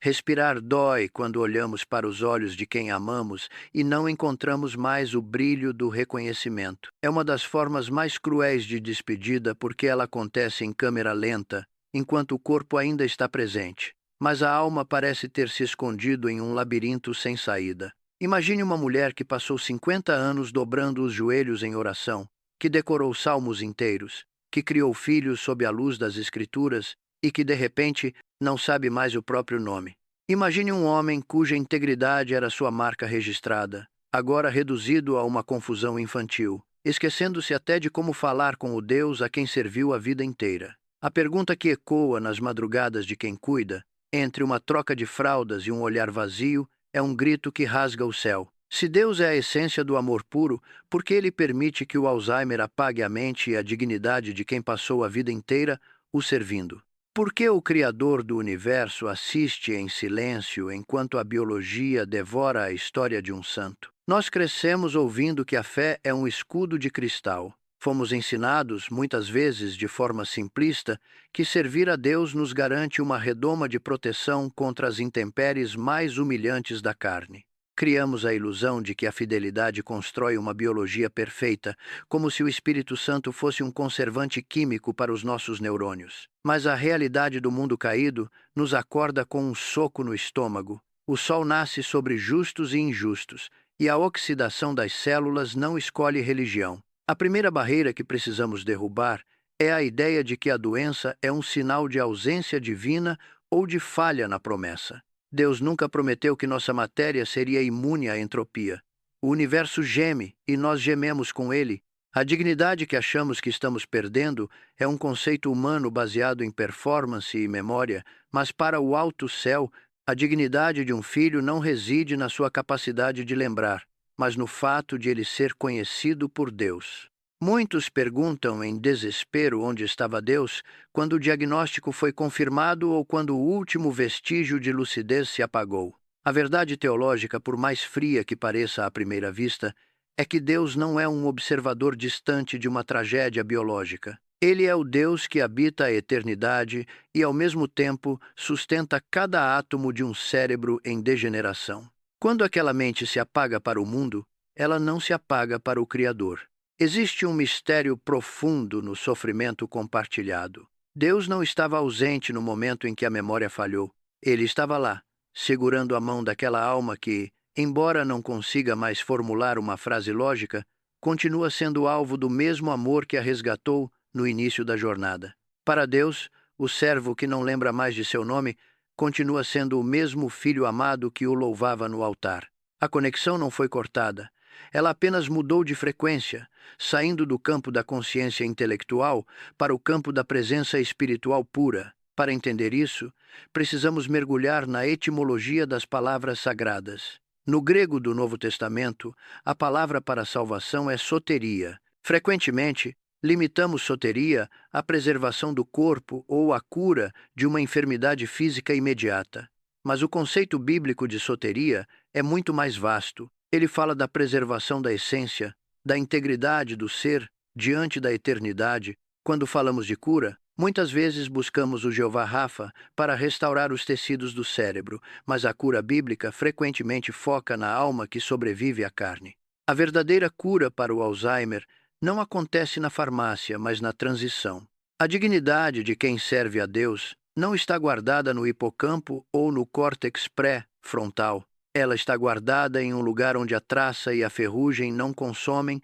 Respirar dói quando olhamos para os olhos de quem amamos e não encontramos mais o brilho do reconhecimento. É uma das formas mais cruéis de despedida porque ela acontece em câmera lenta, enquanto o corpo ainda está presente. Mas a alma parece ter se escondido em um labirinto sem saída. Imagine uma mulher que passou 50 anos dobrando os joelhos em oração, que decorou salmos inteiros, que criou filhos sob a luz das Escrituras e que, de repente, não sabe mais o próprio nome. Imagine um homem cuja integridade era sua marca registrada, agora reduzido a uma confusão infantil, esquecendo-se até de como falar com o Deus a quem serviu a vida inteira. A pergunta que ecoa nas madrugadas de quem cuida, entre uma troca de fraldas e um olhar vazio, é um grito que rasga o céu. Se Deus é a essência do amor puro, por que ele permite que o Alzheimer apague a mente e a dignidade de quem passou a vida inteira o servindo? Por que o Criador do universo assiste em silêncio enquanto a biologia devora a história de um santo? Nós crescemos ouvindo que a fé é um escudo de cristal. Fomos ensinados, muitas vezes de forma simplista, que servir a Deus nos garante uma redoma de proteção contra as intempéries mais humilhantes da carne. Criamos a ilusão de que a fidelidade constrói uma biologia perfeita, como se o Espírito Santo fosse um conservante químico para os nossos neurônios. Mas a realidade do mundo caído nos acorda com um soco no estômago. O sol nasce sobre justos e injustos, e a oxidação das células não escolhe religião. A primeira barreira que precisamos derrubar é a ideia de que a doença é um sinal de ausência divina ou de falha na promessa. Deus nunca prometeu que nossa matéria seria imune à entropia. O universo geme e nós gememos com ele. A dignidade que achamos que estamos perdendo é um conceito humano baseado em performance e memória, mas para o alto céu, a dignidade de um filho não reside na sua capacidade de lembrar, mas no fato de ele ser conhecido por Deus. Muitos perguntam em desespero onde estava Deus quando o diagnóstico foi confirmado ou quando o último vestígio de lucidez se apagou. A verdade teológica, por mais fria que pareça à primeira vista, é que Deus não é um observador distante de uma tragédia biológica. Ele é o Deus que habita a eternidade e, ao mesmo tempo, sustenta cada átomo de um cérebro em degeneração. Quando aquela mente se apaga para o mundo, ela não se apaga para o Criador. Existe um mistério profundo no sofrimento compartilhado. Deus não estava ausente no momento em que a memória falhou. Ele estava lá, segurando a mão daquela alma que, embora não consiga mais formular uma frase lógica, continua sendo alvo do mesmo amor que a resgatou no início da jornada. Para Deus, o servo que não lembra mais de seu nome continua sendo o mesmo filho amado que o louvava no altar. A conexão não foi cortada. Ela apenas mudou de frequência, saindo do campo da consciência intelectual para o campo da presença espiritual pura. Para entender isso, precisamos mergulhar na etimologia das palavras sagradas. No grego do Novo Testamento, a palavra para salvação é soteria. Frequentemente, limitamos soteria à preservação do corpo ou à cura de uma enfermidade física imediata. Mas o conceito bíblico de soteria é muito mais vasto. Ele fala da preservação da essência, da integridade do ser diante da eternidade. Quando falamos de cura, muitas vezes buscamos o Jeová Rafa para restaurar os tecidos do cérebro, mas a cura bíblica frequentemente foca na alma que sobrevive à carne. A verdadeira cura para o Alzheimer não acontece na farmácia, mas na transição. A dignidade de quem serve a Deus não está guardada no hipocampo ou no córtex pré-frontal. Ela está guardada em um lugar onde a traça e a ferrugem não consomem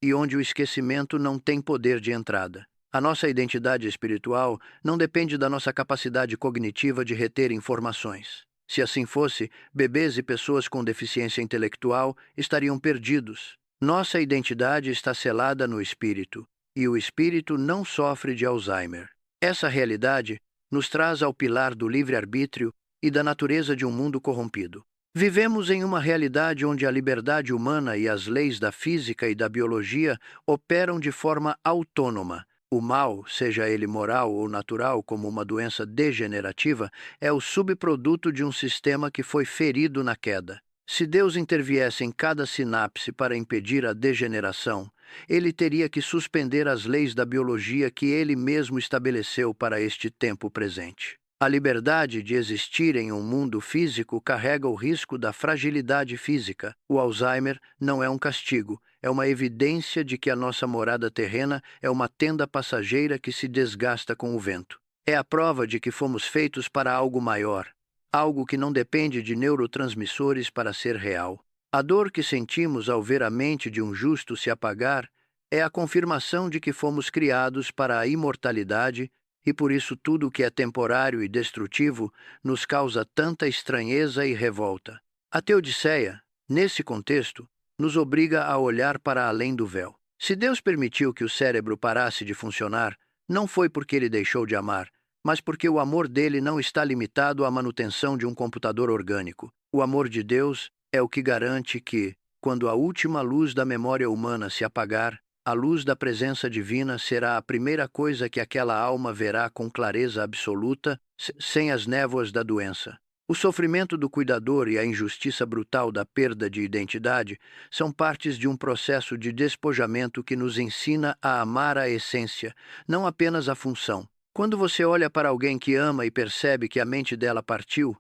e onde o esquecimento não tem poder de entrada. A nossa identidade espiritual não depende da nossa capacidade cognitiva de reter informações. Se assim fosse, bebês e pessoas com deficiência intelectual estariam perdidos. Nossa identidade está selada no espírito, e o espírito não sofre de Alzheimer. Essa realidade nos traz ao pilar do livre-arbítrio e da natureza de um mundo corrompido. Vivemos em uma realidade onde a liberdade humana e as leis da física e da biologia operam de forma autônoma. O mal, seja ele moral ou natural, como uma doença degenerativa, é o subproduto de um sistema que foi ferido na queda. Se Deus interviesse em cada sinapse para impedir a degeneração, ele teria que suspender as leis da biologia que ele mesmo estabeleceu para este tempo presente. A liberdade de existir em um mundo físico carrega o risco da fragilidade física. O Alzheimer não é um castigo, é uma evidência de que a nossa morada terrena é uma tenda passageira que se desgasta com o vento. É a prova de que fomos feitos para algo maior, algo que não depende de neurotransmissores para ser real. A dor que sentimos ao ver a mente de um justo se apagar é a confirmação de que fomos criados para a imortalidade e por isso tudo o que é temporário e destrutivo nos causa tanta estranheza e revolta. A Teodiceia, nesse contexto, nos obriga a olhar para além do véu. Se Deus permitiu que o cérebro parasse de funcionar, não foi porque ele deixou de amar, mas porque o amor dele não está limitado à manutenção de um computador orgânico. O amor de Deus é o que garante que, quando a última luz da memória humana se apagar, a luz da presença divina será a primeira coisa que aquela alma verá com clareza absoluta, sem as névoas da doença. O sofrimento do cuidador e a injustiça brutal da perda de identidade são partes de um processo de despojamento que nos ensina a amar a essência, não apenas a função. Quando você olha para alguém que ama e percebe que a mente dela partiu,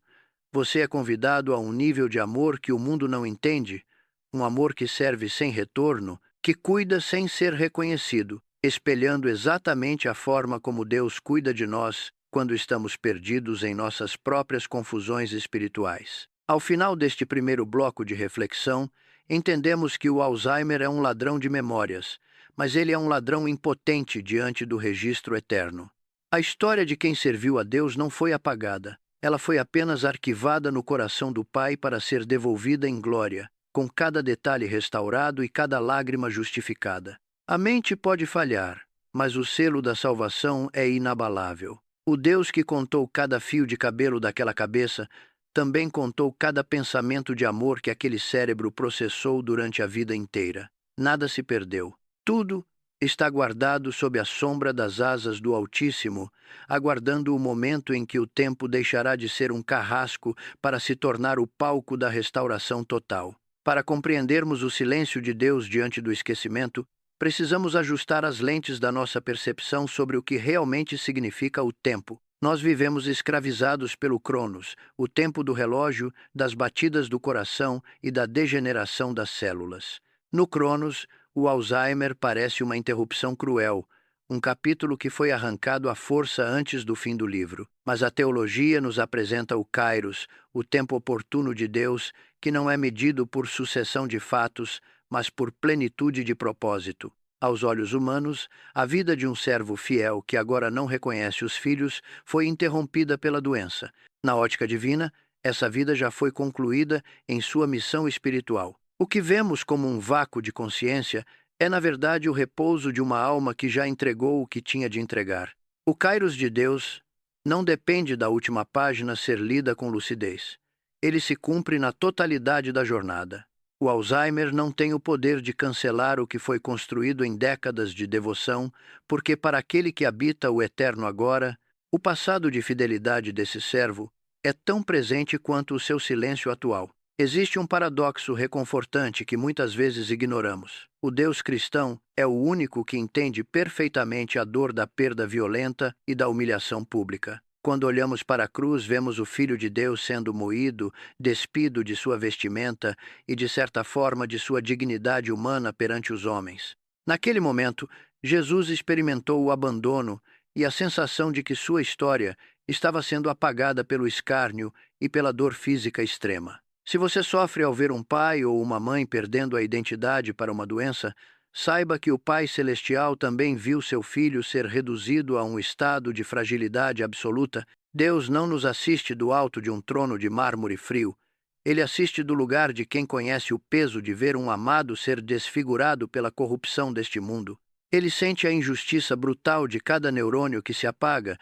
você é convidado a um nível de amor que o mundo não entende, um amor que serve sem retorno, que cuida sem ser reconhecido, espelhando exatamente a forma como Deus cuida de nós quando estamos perdidos em nossas próprias confusões espirituais. Ao final deste primeiro bloco de reflexão, entendemos que o Alzheimer é um ladrão de memórias, mas ele é um ladrão impotente diante do registro eterno. A história de quem serviu a Deus não foi apagada, ela foi apenas arquivada no coração do Pai para ser devolvida em glória, com cada detalhe restaurado e cada lágrima justificada. A mente pode falhar, mas o selo da salvação é inabalável. O Deus que contou cada fio de cabelo daquela cabeça também contou cada pensamento de amor que aquele cérebro processou durante a vida inteira. Nada se perdeu. Tudo está guardado sob a sombra das asas do Altíssimo, aguardando o momento em que o tempo deixará de ser um carrasco para se tornar o palco da restauração total. Para compreendermos o silêncio de Deus diante do esquecimento, precisamos ajustar as lentes da nossa percepção sobre o que realmente significa o tempo. Nós vivemos escravizados pelo Cronos, o tempo do relógio, das batidas do coração e da degeneração das células. No Cronos, o Alzheimer parece uma interrupção cruel, um capítulo que foi arrancado à força antes do fim do livro. Mas a teologia nos apresenta o Kairos, o tempo oportuno de Deus, que não é medido por sucessão de fatos, mas por plenitude de propósito. Aos olhos humanos, a vida de um servo fiel que agora não reconhece os filhos foi interrompida pela doença. Na ótica divina, essa vida já foi concluída em sua missão espiritual. O que vemos como um vácuo de consciência é, na verdade, o repouso de uma alma que já entregou o que tinha de entregar. O Kairos de Deus não depende da última página ser lida com lucidez. Ele se cumpre na totalidade da jornada. O Alzheimer não tem o poder de cancelar o que foi construído em décadas de devoção, porque para aquele que habita o eterno agora, o passado de fidelidade desse servo é tão presente quanto o seu silêncio atual. Existe um paradoxo reconfortante que muitas vezes ignoramos. O Deus cristão é o único que entende perfeitamente a dor da perda violenta e da humilhação pública. Quando olhamos para a cruz, vemos o Filho de Deus sendo moído, despido de sua vestimenta e, de certa forma, de sua dignidade humana perante os homens. Naquele momento, Jesus experimentou o abandono e a sensação de que sua história estava sendo apagada pelo escárnio e pela dor física extrema. Se você sofre ao ver um pai ou uma mãe perdendo a identidade para uma doença, saiba que o Pai Celestial também viu seu filho ser reduzido a um estado de fragilidade absoluta. Deus não nos assiste do alto de um trono de mármore frio. Ele assiste do lugar de quem conhece o peso de ver um amado ser desfigurado pela corrupção deste mundo. Ele sente a injustiça brutal de cada neurônio que se apaga,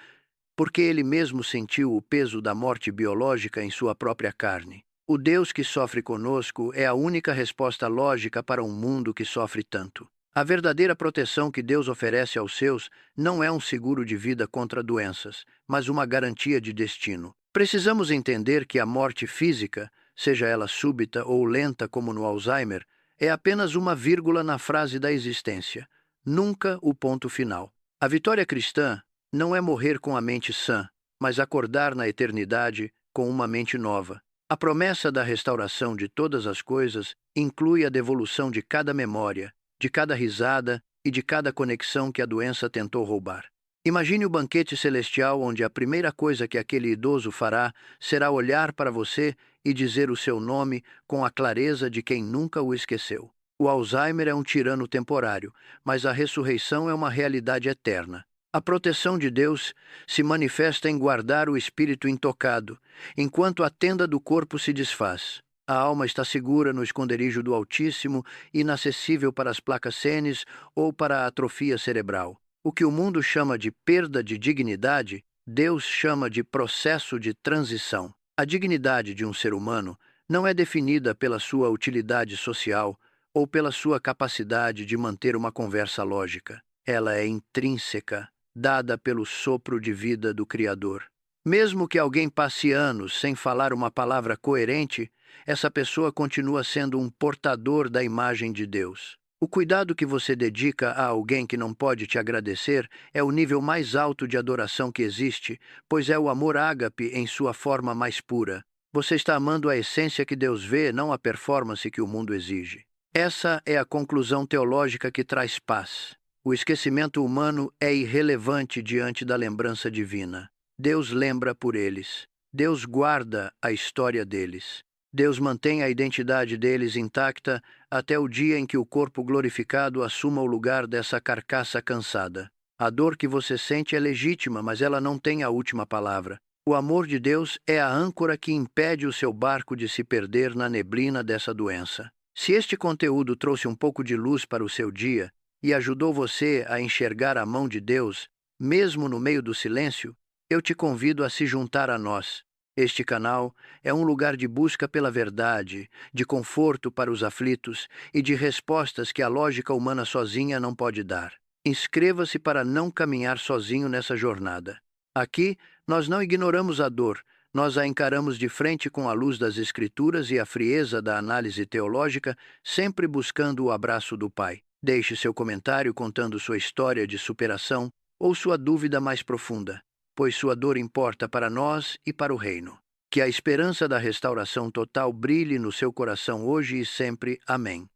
porque ele mesmo sentiu o peso da morte biológica em sua própria carne. O Deus que sofre conosco é a única resposta lógica para um mundo que sofre tanto. A verdadeira proteção que Deus oferece aos seus não é um seguro de vida contra doenças, mas uma garantia de destino. Precisamos entender que a morte física, seja ela súbita ou lenta como no Alzheimer, é apenas uma vírgula na frase da existência, nunca o ponto final. A vitória cristã não é morrer com a mente sã, mas acordar na eternidade com uma mente nova. A promessa da restauração de todas as coisas inclui a devolução de cada memória, de cada risada e de cada conexão que a doença tentou roubar. Imagine o banquete celestial onde a primeira coisa que aquele idoso fará será olhar para você e dizer o seu nome com a clareza de quem nunca o esqueceu. O Alzheimer é um tirano temporário, mas a ressurreição é uma realidade eterna. A proteção de Deus se manifesta em guardar o espírito intocado, enquanto a tenda do corpo se desfaz. A alma está segura no esconderijo do Altíssimo, inacessível para as placas senes ou para a atrofia cerebral. O que o mundo chama de perda de dignidade, Deus chama de processo de transição. A dignidade de um ser humano não é definida pela sua utilidade social ou pela sua capacidade de manter uma conversa lógica. Ela é intrínseca, dada pelo sopro de vida do Criador. Mesmo que alguém passe anos sem falar uma palavra coerente, essa pessoa continua sendo um portador da imagem de Deus. O cuidado que você dedica a alguém que não pode te agradecer é o nível mais alto de adoração que existe, pois é o amor ágape em sua forma mais pura. Você está amando a essência que Deus vê, não a performance que o mundo exige. Essa é a conclusão teológica que traz paz. O esquecimento humano é irrelevante diante da lembrança divina. Deus lembra por eles. Deus guarda a história deles. Deus mantém a identidade deles intacta até o dia em que o corpo glorificado assuma o lugar dessa carcaça cansada. A dor que você sente é legítima, mas ela não tem a última palavra. O amor de Deus é a âncora que impede o seu barco de se perder na neblina dessa doença. Se este conteúdo trouxe um pouco de luz para o seu dia e ajudou você a enxergar a mão de Deus, mesmo no meio do silêncio, eu te convido a se juntar a nós. Este canal é um lugar de busca pela verdade, de conforto para os aflitos e de respostas que a lógica humana sozinha não pode dar. Inscreva-se para não caminhar sozinho nessa jornada. Aqui, nós não ignoramos a dor, nós a encaramos de frente com a luz das Escrituras e a frieza da análise teológica, sempre buscando o abraço do Pai. Deixe seu comentário contando sua história de superação ou sua dúvida mais profunda, pois sua dor importa para nós e para o reino. Que a esperança da restauração total brilhe no seu coração hoje e sempre. Amém.